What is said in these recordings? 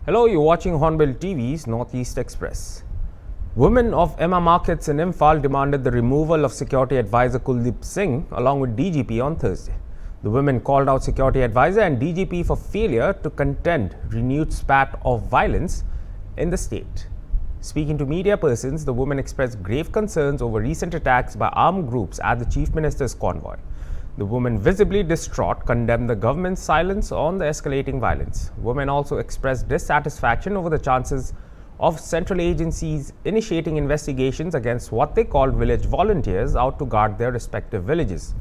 Hello, you're watching Hornbill TV's Northeast Express. Women of Emma Markets in Imphal demanded the removal of Security Advisor Kuldeep Singh along with DGP on Thursday. The women called out Security Advisor and DGP for failure to contend renewed spat of violence in the state. Speaking to media persons, the women expressed grave concerns over recent attacks by armed groups at the Chief Minister's convoy. The women, visibly distraught, condemned the government's silence on the escalating violence. Women also expressed dissatisfaction over the chances of central agencies initiating investigations against what they called village volunteers out to guard their respective villages.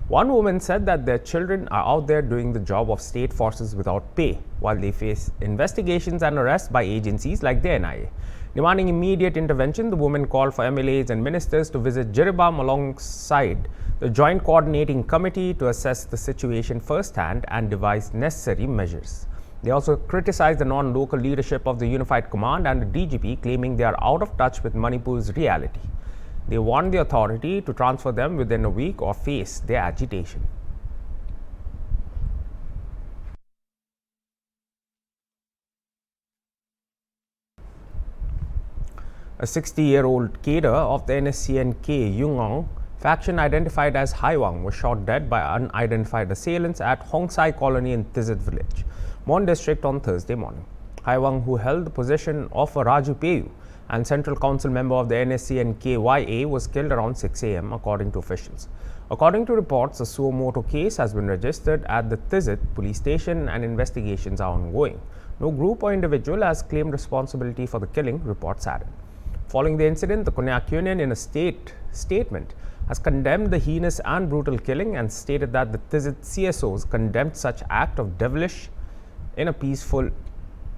One woman said that their children are out there doing the job of state forces without pay, while they face investigations and arrests by agencies like the NIA. Demanding immediate intervention, the women called for MLAs and ministers to visit Jiribam alongside the Joint Coordinating Committee to assess the situation firsthand and devise necessary measures. They also criticized the non-local leadership of the Unified Command and the DGP, claiming they are out of touch with Manipur's reality. They want the authority to transfer them within a week or face their agitation. A 60-year-old cadre of the NSCN-K Yungong faction identified as Haiwang was shot dead by unidentified assailants at Hongsai Colony in Tizit village, Mon district on Thursday morning. Haiwang, who held the position of a Raju Peyu and Central Council member of the NSCN-KYA, was killed around 6 a.m. according to officials. According to reports, a suo motu case has been registered at the Tizit police station and investigations are ongoing. No group or individual has claimed responsibility for the killing, reports added. Following the incident, the Konyak Union, in a statement, has condemned the heinous and brutal killing and stated that the Tizit CSOs condemned such act of devilish in a peaceful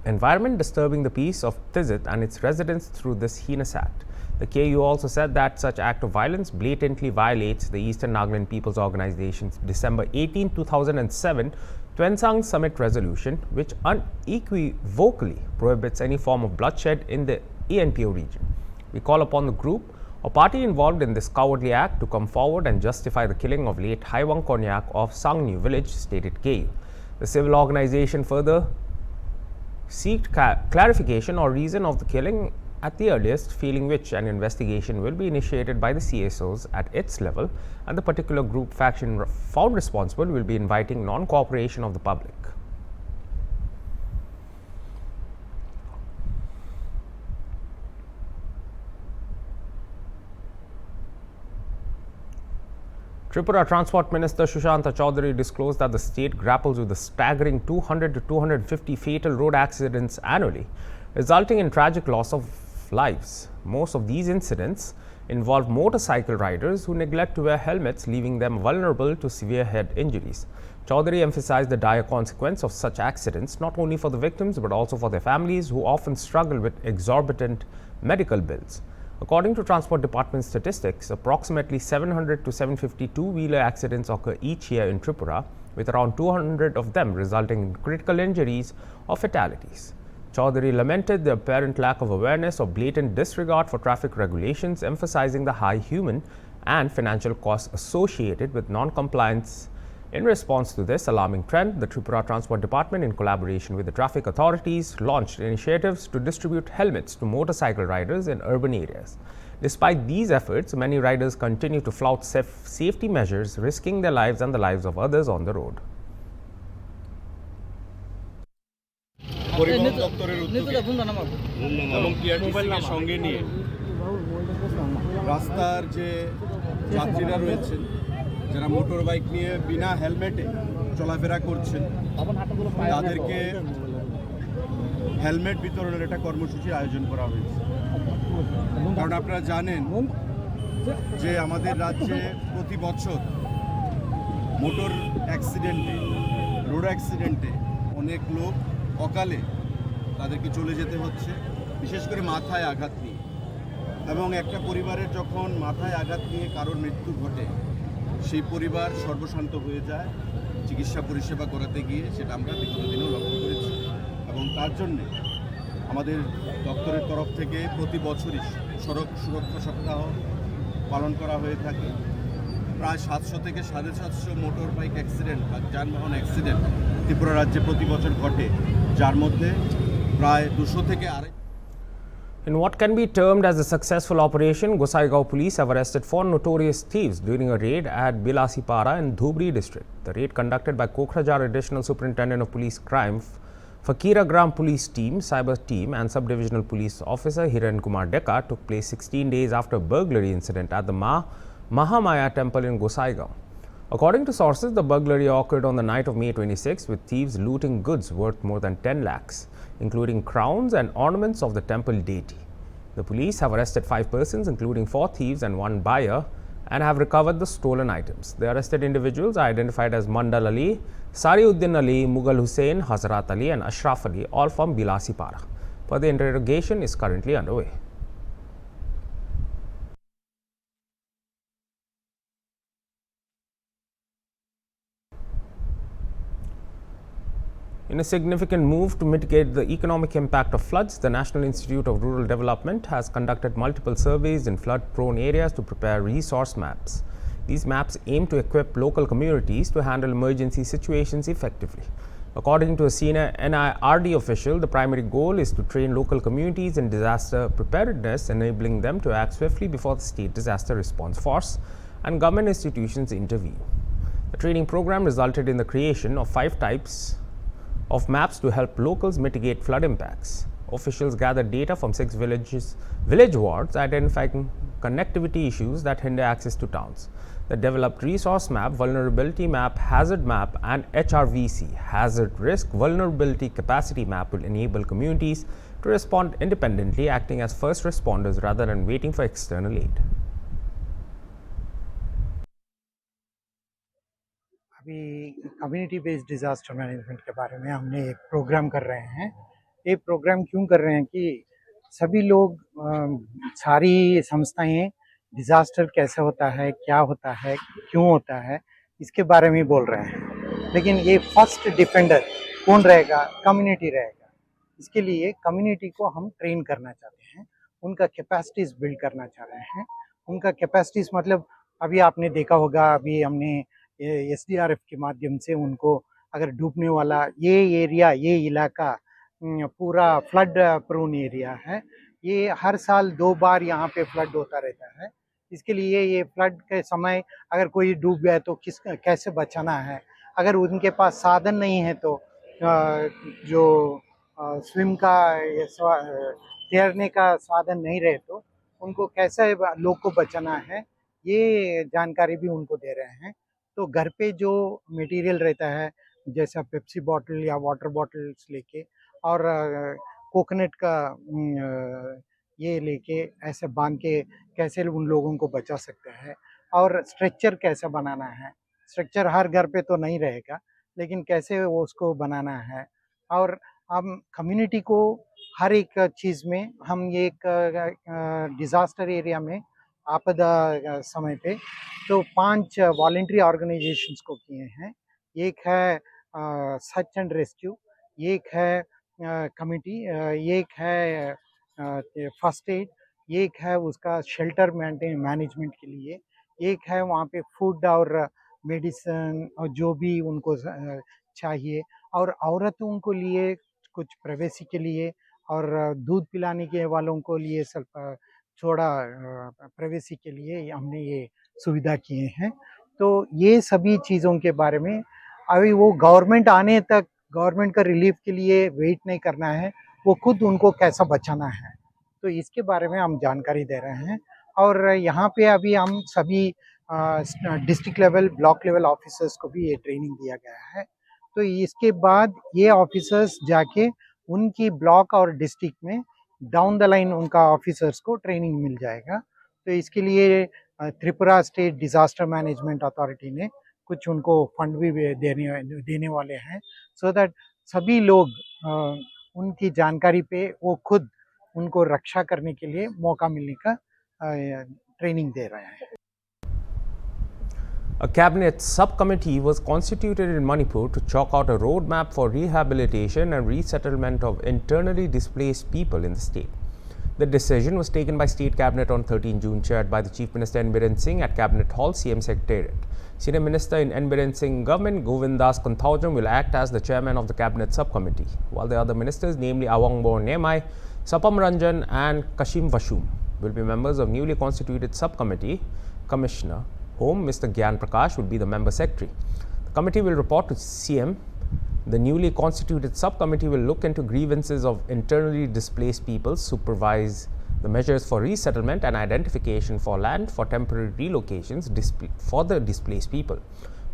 environment, disturbing the peace of Tizit and its residents through this heinous act. The KU also said that such act of violence blatantly violates the Eastern Nagaland People's Organization's December 18, 2007 Twensang Summit resolution, which unequivocally prohibits any form of bloodshed in the ENPO region. We call upon the group or party involved in this cowardly act to come forward and justify the killing of late Haiwang Konyak of Sangnew village, stated KU. The civil organization further seeked clarification or reason of the killing at the earliest, feeling which an investigation will be initiated by the CSOs at its level, and the particular group faction found responsible will be inviting non-cooperation of the public. Tripura Transport Minister Sushanta Chaudhary disclosed that the state grapples with a staggering 200 to 250 fatal road accidents annually, resulting in tragic loss of lives. Most of these incidents involve motorcycle riders who neglect to wear helmets, leaving them vulnerable to severe head injuries. Chaudhary emphasized the dire consequence of such accidents, not only for the victims but also for their families, who often struggle with exorbitant medical bills. According to Transport Department statistics, approximately 700 to 750 two-wheeler accidents occur each year in Tripura, with around 200 of them resulting in critical injuries or fatalities. Chaudhary lamented the apparent lack of awareness or blatant disregard for traffic regulations, emphasizing the high human and financial costs associated with non-compliance. In response to this alarming trend, the Tripura Transport Department, in collaboration with the traffic authorities, launched initiatives to distribute helmets to motorcycle riders in urban areas. Despite these efforts, many riders continue to flout safety measures, risking their lives and the lives of others on the road. পরিবহন দপ্তরের উদ্যোগে এবং টিআরটিসিকে সঙ্গে নিয়ে রাস্তার যে যাত্রীরা রয়েছেন, যারা মোটর বাইক নিয়ে বিনা হেলমেটে চলাফেরা করছেন, তাদেরকে হেলমেট বিতরণের একটা কর্মসূচির আয়োজন করা হয়েছে। কারণ আপনারা জানেন যে আমাদের রাজ্যে প্রতি বছর মোটর অ্যাক্সিডেন্টে, রোড অ্যাক্সিডেন্টে অনেক লোক অকালে তাদেরকে চলে যেতে হচ্ছে, বিশেষ করে মাথায় আঘাত নিয়ে। এবং একটা পরিবারের যখন মাথায় আঘাত নিয়ে কারোর মৃত্যু ঘটে, সেই পরিবার সর্বশান্ত হয়ে যায় চিকিৎসা পরিষেবা করাতে গিয়ে, সেটা আমরা বিগত দিনেও লক্ষ্য করেছি। এবং তার জন্যে আমাদের দপ্তরের তরফ থেকে প্রতি বছরই সড়ক সুরক্ষা সপ্তাহ পালন করা হয়ে থাকে। প্রায় 700 থেকে 750 মোটর বাইক অ্যাক্সিডেন্ট বা যানবাহন অ্যাক্সিডেন্ট ত্রিপুরা রাজ্যে প্রতি বছর ঘটে, যার মধ্যে প্রায় 200 থেকে আড়াই। In what can be termed as a successful operation, Gosaigao police have arrested 4 notorious thieves during a raid at Bilasipara in Dhubri district. The raid, conducted by Kokrajhar Additional Superintendent of Police Crime, Fakiragram Police Team, Cyber Team and Sub-Divisional Police Officer Hiran Kumar Deka, took place 16 days after a burglary incident at the Mahamaya Temple in Gosaigao. According to sources, the burglary occurred on the night of May 26, with thieves looting goods worth more than 10 lakhs, including crowns and ornaments of the temple deity. The police have arrested 5 persons, including 4 thieves and 1 buyer, and have recovered the stolen items. The arrested individuals are identified as Mandal Ali, Sariuddin Ali, Mughal Hussain, Hazrat Ali, and Ashraf Ali, all from Bilasipara. Further interrogation is currently underway. In a significant move to mitigate the economic impact of floods, the National Institute of Rural Development has conducted multiple surveys in flood-prone areas to prepare resource maps. These maps aim to equip local communities to handle emergency situations effectively. According to a senior NIRD official, the primary goal is to train local communities in disaster preparedness, enabling them to act swiftly before the State Disaster Response Force and government institutions intervene. The training program resulted in the creation of 5 types of maps to help locals mitigate flood impacts. Officials gathered data from 6 village wards, identifying connectivity issues that hinder access to towns. The developed resource map, vulnerability map, hazard map and HRVC, hazard risk vulnerability capacity map, will enable communities to respond independently, acting as first responders rather than waiting for external aid. अभी community based disaster management के बारे में हमने एक programme कर रहे हैं। ये प्रोग्राम क्यों कर रहे हैं कि सभी लोग सारी संस्थाएं डिज़ास्टर कैसे होता है, क्या होता है, क्यों होता है, इसके बारे में बोल रहे हैं। लेकिन ये फर्स्ट डिफेंडर कौन रहेगा? कम्युनिटी रहेगा। इसके लिए कम्युनिटी को हम ट्रेन करना चाहते हैं, उनका कैपेसिटीज़ बिल्ड करना चाह रहे हैं। उनका कैपेसिटीज़ मतलब अभी आपने देखा होगा, अभी हमने SDRF के माध्यम से उनको अगर डूबने वाला ये एरिया, ये इलाका पूरा फ्लड प्रोन एरिया है, ये हर साल 2 बार यहाँ पे फ्लड होता रहता है। इसके लिए ये फ्लड के समय अगर कोई डूब गया तो कैसे बचाना है, अगर उनके पास साधन नहीं है तो जो स्विम का तैरने का साधन नहीं रहे तो उनको कैसे लोग को बचाना है, ये जानकारी भी उनको दे रहे हैं। तो घर पे जो मटेरियल रहता है जैसा पेप्सी बॉटल या वाटर बॉटल्स लेके और कोकोनट का ये लेके ऐसे बांध के कैसे उन लोगों को बचा सकते हैं, और स्ट्रक्चर कैसे बनाना है। स्ट्रक्चर हर घर पे तो नहीं रहेगा, लेकिन कैसे वो उसको बनाना है। और हम कम्युनिटी को हर एक चीज़ में हम एक डिज़ास्टर एरिया में आपदा समय पे तो 5 वॉलंटरी ऑर्गेनाइजेशंस को किए हैं। एक है सर्च एंड रेस्क्यू, एक है कमिटी, एक है फर्स्ट एड, एक है उसका शेल्टर मैनेजमेंट के लिए, एक है वहाँ पे फूड और मेडिसिन और जो भी उनको चाहिए, और औरतों को लिए कुछ प्राइवेसी के लिए और दूध पिलाने के वालों को लिए सब थोड़ा प्राइवेसी के लिए हमने ये सुविधा किए हैं। तो ये सभी चीज़ों के बारे में अभी वो गवर्नमेंट आने तक गवर्नमेंट का रिलीफ के लिए वेट नहीं करना है, वो खुद उनको कैसा बचाना है, तो इसके बारे में हम जानकारी दे रहे हैं। और यहाँ पे अभी हम सभी district level, block level officers को भी ये ट्रेनिंग दिया गया है। तो इसके बाद ये ऑफिसर्स जाके उनकी ब्लॉक और डिस्ट्रिक्ट में डाउन द लाइन उनका ऑफिसर्स को ट्रेनिंग मिल जाएगा। तो इसके लिए Tripura state disaster management authority ने कुछ उनको फंड भी देने वाले हैं, सो दैट सभी लोग उनकी जानकारी पे वो खुद उनको रक्षा करने के लिए मौका मिलने का ट्रेनिंग दे रहे हैं। A cabinet subcommittee was constituted in Manipur to chalk out a roadmap for rehabilitation and resettlement of internally displaced people in the state. The decision was taken by State Cabinet on 13 June, chaired by the Chief Minister N. Biren Singh at Cabinet Hall, CM Secretariat. Senior Minister in N. Biren Singh government, Govindas Konthaujam, will act as the chairman of the cabinet subcommittee, while the other ministers, namely Awangbo Nemai, Sapam Ranjan and Kashim Vashum, will be members of newly constituted subcommittee. Commissioner Home, Mr. Gyan Prakash, will be the member secretary. The committee will report to CM. The newly constituted subcommittee will look into grievances of internally displaced people, supervise the measures for resettlement and identification for land for temporary relocations for the displaced people.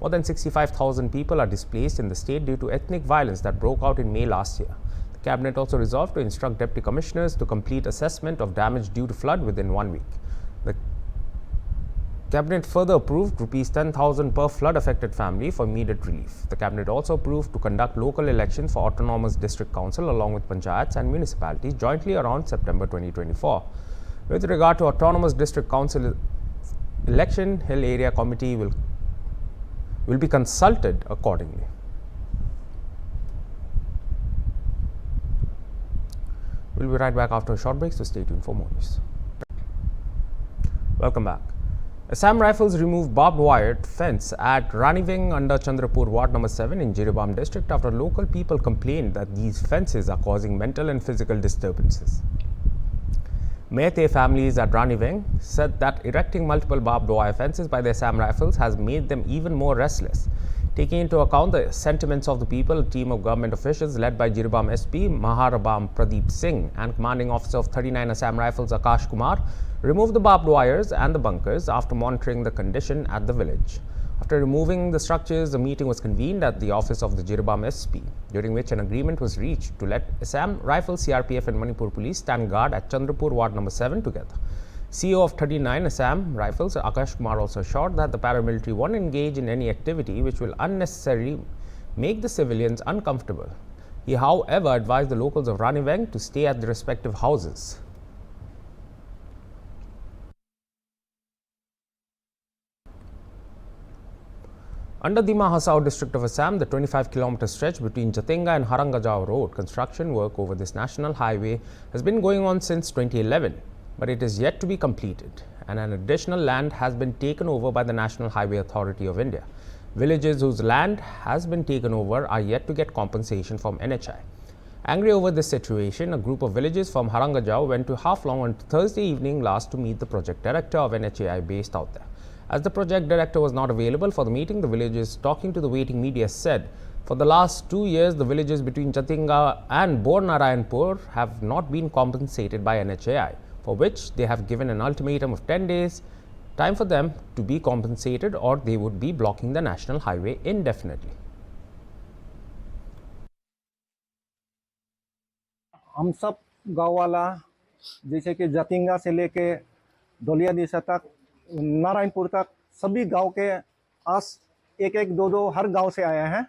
More than 65,000 people are displaced in the state due to ethnic violence that broke out in May last year. The cabinet also resolved to instruct deputy commissioners to complete assessment of damage due to flood within 1 week. The Cabinet further approved Rs 10,000 per flood-affected family for immediate relief. The Cabinet also approved to conduct local elections for Autonomous District Council along with panchayats and municipalities jointly around September 2024. With regard to Autonomous District Council election, Hill Area Committee will be consulted accordingly. We'll be right back after a short break, so stay tuned for more news. Welcome back. Assam Rifles removed barbed wire fence at Raniveng under Chandrapur Ward number 7 in Jiribam district after local people complained that these fences are causing mental and physical disturbances. Mehte families at Raniveng said that erecting multiple barbed wire fences by the Assam Rifles has made them even more restless. Taking into account the sentiments of the people, a team of government officials led by Jiribam SP Maharabam Pradeep Singh and commanding officer of 39 Assam Rifles Akash Kumar removed the barbed wires and the bunkers after monitoring the condition at the village. After removing the structures, a meeting was convened at the office of the Jiribam SP, during which an agreement was reached to let Assam Rifles, CRPF and Manipur Police stand guard at Chandrapur Ward number 7 together. CEO of 39 Assam Rifles, Akash Kumar, also assured that the paramilitary won't engage in any activity which will unnecessarily make the civilians uncomfortable. He, however, advised the locals of Raniveng to stay at their respective houses. Under the Mahasao district of Assam, the 25-kilometer stretch between Jatinga and Harangajao Road, construction work over this national highway has been going on since 2011, but it is yet to be completed, and an additional land has been taken over by the National Highway Authority of India. Villages whose land has been taken over are yet to get compensation from NHI. Angry over this situation, a group of villages from Harangajao went to Haflong on Thursday evening last to meet the project director of NHAI based out there. As the project director was not available for the meeting, the villagers talking to the waiting media said, for the last 2 years, the villages between Jatinga and Bornarayanpur have not been compensated by NHAI, for which they have given an ultimatum of 10 days time for them to be compensated or they would be blocking the national highway indefinitely. हम सब गाँव वाला जैसे कि जतिंगा से लेके दलिया दिशा तक नारायणपुर तक सभी गांव के आस एक एक दो दो हर गांव से आए हैं।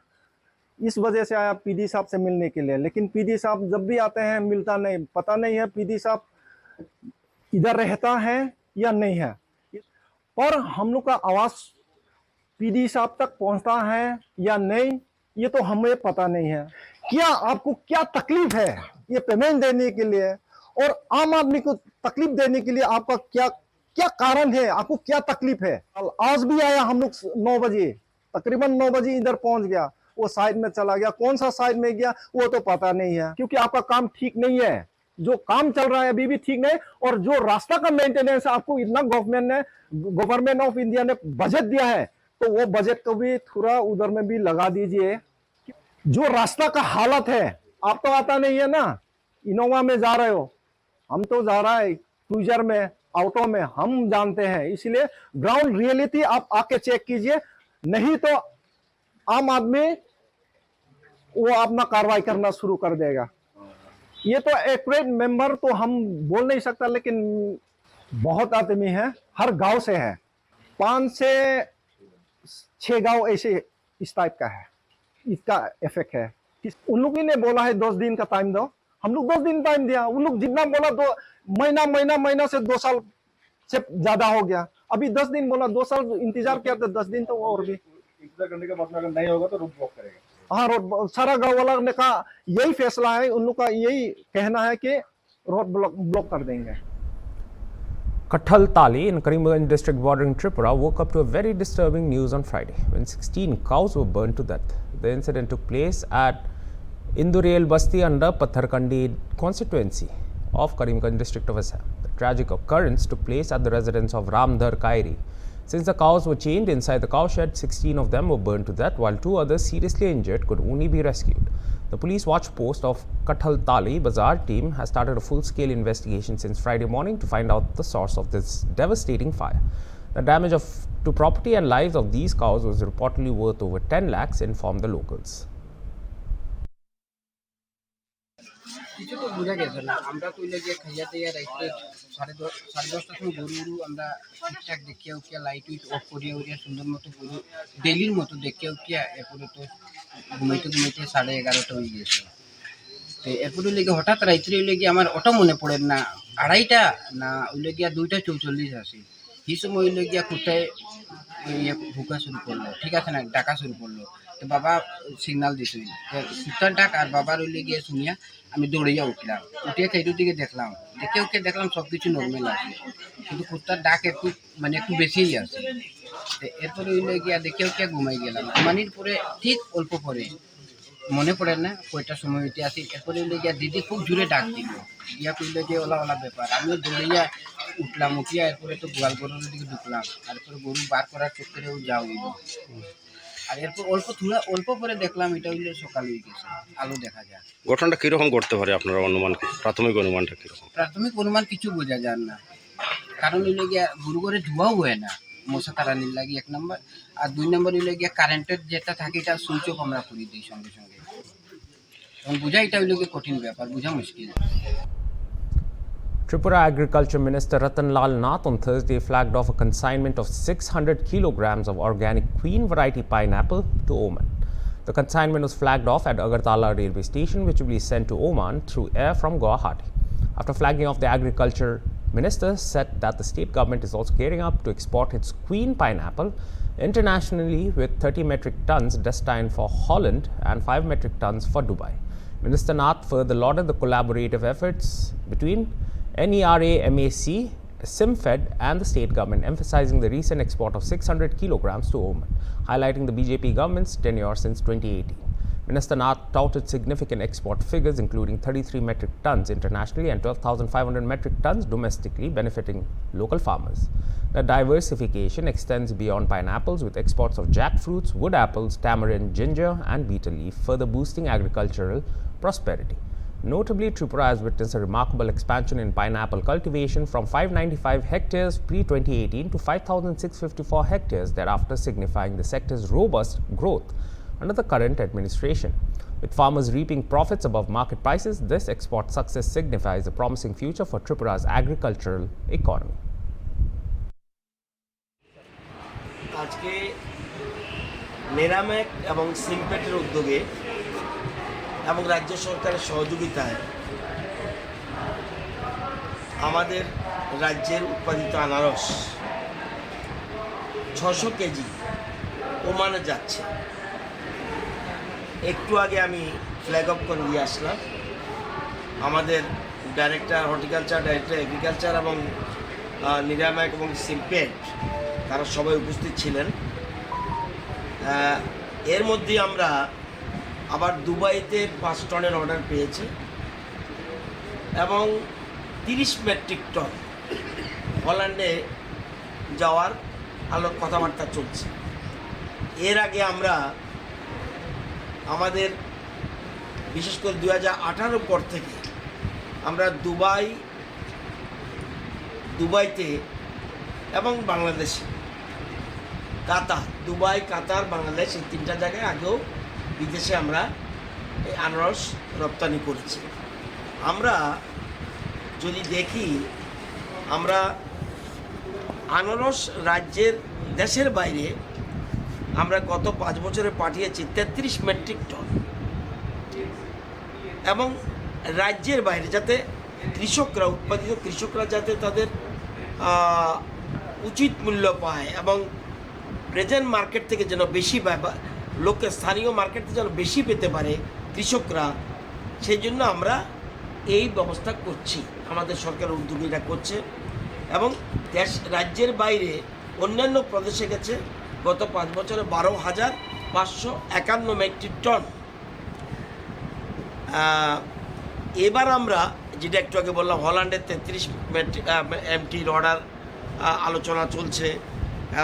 इस वजह से आया पीडी साहब से मिलने के लिए, लेकिन पीडी साहब जब भी आते हैं मिलता नहीं, पता नहीं है पीडी साहब इधर रहता है या नहीं है। पर हम लोग का आवाज पीडी साहब तक पहुंचता है या नहीं ये तो हमें पता नहीं है। क्या आपको क्या तकलीफ है ये पेमेंट देने के लिए और आम आदमी को तकलीफ देने के लिए आपका क्या कारण है, आपको क्या तकलीफ है? आज भी आया हम लोग 9 बजे, तकरीबन 9 बजे इधर पहुंच गया, वो साइड में चला गया, कौन सा साइड में गया वो तो पता नहीं है, क्योंकि आपका काम ठीक नहीं है। जो काम चल रहा है अभी भी ठीक नहीं, और जो रास्ता का मेंटेनेंस आपको इतना गवर्नमेंट ऑफ इंडिया ने बजट दिया है तो वो बजट को भी थोड़ा उधर में भी लगा दीजिए। जो रास्ता का हालत है, आप तो आता नहीं है ना, इनोवा में जा रहे हो, हम तो जा रहा है क्रूजर में, ऑटो में, हम जानते हैं। इसलिए ग्राउंड रियलिटी आप आके चेक कीजिए, नहीं तो आम आदमी वो अपना कार्रवाई करना शुरू कर देगा। ये तो एक्यूरेट मेंबर तो हम बोल नहीं सकता, लेकिन बहुत आदमी है, हर गांव से है, 5 से 6 गांव ऐसे इस टाइप का है, इसका इफेक्ट है। उन लोग ने बोला है 10 दिन का टाइम दो, हम लोग 10 दिन टाइम दिया, उन लोग जितना बोला 2 महीना से 2 साल से ज्यादा हो गया। अभी 10 दिन बोला, 2 साल इंतजार किया तो 10 दिन तो और भी इंतजार करने का मतलब अगर नहीं होगा तो रोड ब्लॉक करेगा। हाँ, रोड सारा गांव वाला ने कहा, यही फैसला है, उन लोग का यही कहना है कि रोड ब्लॉक कर देंगे। Kathal Tali in Karimganj district bordering Tripura woke up to a very disturbing news on Friday when 16 cows were burned to death. The incident took place at Indurel Basti under Patharkandi constituency of Karimganj district of Assam. The tragic occurrence took place at the residence of Ramdhar Kairi. Since the cows were chained inside the cow shed, 16 of them were burned to death, while 2 others seriously injured could only be rescued. The police watch post of Kathal Tali Bazaar team has started a full-scale investigation since Friday morning to find out the source of this devastating fire. The damage to property and lives of these cows was reportedly worth over 10 lakhs, informed the locals. কিছু তো বোঝা গেছে না আমরা কইলে গিয়ে খাইয়া দিয়ে রাইতে 10:30টার সময় গরু আমরা ঠিকঠাক দেখিয়া উঠিয়া লাইট উইট অফ করিয়া উঠিয়া সুন্দর মতো গরু ডেইলির মতো দেখিয়া উঠিয়া এরপরে তো ঘুমাইতে 11:30 হয়ে গেছে। তো এরপরে লেগে হঠাৎ রাইতে লেগে আমার ওটা মনে পড়ে না 2:30 না ওইলে গিয়া 2:44 আছে এই সময় ওইলে গিয়া কোথায় ভুকা শুরু করলো, ঠিক আছে না, ডাকা শুরু করলো। তো বাবা সিগনাল দিছে কুত্তার ডাক আর বাবার ওইলে গিয়ে শুনিয়া আমি দৌড়িয়া উঠলাম, উঠিয়া চাইটার দিকে দেখলাম, দেখলাম সব কিছু নর্মাল আছে, কিন্তু কুত্তার ডাক একটু বেশিই আছে। এরপরে ওইলে গিয়া দেখে ঘুমাই গেলাম। ঘুমানির পরে ঠিক অল্প পরে মনে পড়ে না কয়টার সময় উঠে আসি, এরপরে ওইলে গিয়া দিদি খুব জোরে ডাক দিল, ইয়া কইলে যে ওলা ব্যাপার। আমিও দৌড়িয়া উঠলাম, উঠিয়া এরপরে তো গোয়াল গরুর দিকে ঢুকলাম, আর এরপরে গরু বার করার চক্করেও যাও হইল। আর এরপর অল্প পরে দেখলাম এটা হইলে সকাল হয়ে গেছে, আলো দেখা যায়। ঘটনাটা কিরকম করতে পারে আপনার অনুমান, প্রাথমিক অনুমানটা কিরকম? প্রাথমিক অনুমান কিছু বোঝা যায় না, কারণ হইলে গিয়া গরু ঘরে ধোয়াও হয় না মশা তাড়ানির লাগে 1 নম্বর, আর 2 নম্বর হইলে গিয়া কারেন্টের যেটা থাকে এটা সুইচ অফ আমরা করে দিই সঙ্গে সঙ্গে। এবং বোঝা এটা হইলে গিয়ে কঠিন ব্যাপার, বোঝা মুশকিল। Tripura Agriculture Minister Ratan Lal Nath on Thursday flagged off a consignment of 600 kilograms of organic queen variety pineapple to Oman. The consignment was flagged off at Agartala railway station, which will be sent to Oman through air from Guwahati. After flagging off, the agriculture minister said that the state government is also gearing up to export its queen pineapple internationally, with 30 metric tons destined for Holland and 5 metric tons for Dubai. Minister Nath further lauded the collaborative efforts between NERA, MAC, SIMFED and the state government, emphasizing the recent export of 600 kilograms to Oman, highlighting the BJP government's tenure since 2018. Minister Nath touted significant export figures, including 33 metric tons internationally and 12,500 metric tons domestically, benefiting local farmers. The diversification extends beyond pineapples, with exports of jackfruits, wood apples, tamarind, ginger and betel leaf, further boosting agricultural prosperity. Notably, Tripura has witnessed a remarkable expansion in pineapple cultivation from 595 hectares pre-2018 to 5,654 hectares thereafter, signifying the sector's robust growth under the current administration. With farmers reaping profits above market prices, this export success signifies a promising future for Tripura's agricultural economy. আজকে নেরামেক এবং সিমপেটের উদ্যোগে এবং রাজ্য সরকারের সহযোগিতায় আমাদের রাজ্যের উৎপাদিত আনারস 600 কেজি ওমানে যাচ্ছে। একটু আগে আমি ফ্ল্যাগ অফ করে দিয়ে আসলাম। আমাদের ডাইরেক্টর হর্টিকালচার, ডাইরেক্টর এগ্রিকালচার এবং নিরামক এবং সিমপেট তারা সবাই উপস্থিত ছিলেন। এর মধ্যে আমরা আবার দুবাইতে 5 টনের অর্ডার পেয়েছি এবং 30 মেট্রিক টন হল্যান্ডে যাওয়ার কথাবার্তা চলছে। এর আগে আমরা আমাদের বিশেষ করে 2018 পর থেকে আমরা দুবাইতে এবং বাংলাদেশে দুবাই, কাতার, বাংলাদেশ এই 3টা জায়গায় আগেও বিদেশে আমরা এই আনারস রপ্তানি করেছি। আমরা যদি দেখি, আমরা আনারস রাজ্যের দেশের বাইরে আমরা গত 5 বছরে পাঠিয়েছি 33 মেট্রিক টন, এবং রাজ্যের বাইরে যাতে উৎপাদিত কৃষকরা যাতে তাদের উচিত মূল্য পায় এবং প্রেজেন্ট মার্কেট থেকে যেন বেশি স্থানীয় মার্কেট থেকে যেন বেশি পেতে পারে কৃষকরা, সেই জন্য আমরা এই ব্যবস্থা করছি, আমাদের সরকারের উদ্যোগীরা করছে। এবং রাজ্যের বাইরে অন্যান্য প্রদেশে গেছে গত 5 বছরে 12,551 মেট্রিক টন। এবার আমরা যেটা একটু আগে বললাম, হল্যান্ডের 33 এমটির অর্ডার আলোচনা চলছে,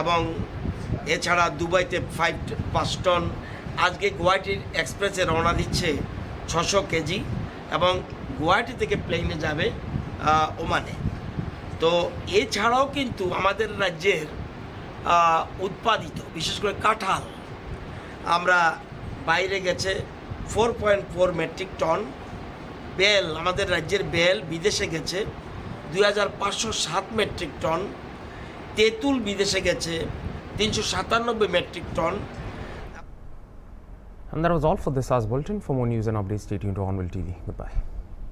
এবং এছাড়া দুবাইতে 5 টন। আজকে গুয়াহাটির এক্সপ্রেসে রওনা দিচ্ছে 600 কেজি, এবং গুয়াহাটি থেকে প্লেনে যাবে ওমানে। তো এছাড়াও কিন্তু আমাদের রাজ্যের উৎপাদিত বিশেষ করে কাঁঠাল আমরা বাইরে গেছে 4.4 মেট্রিক টন। বেল, আমাদের রাজ্যের বেল বিদেশে গেছে 2,507 মেট্রিক টন। তেঁতুল বিদেশে গেছে 397 metric ton. And that was all for this hour's bulletin. For more news and updates, stay tuned to Hornbill TV. Goodbye.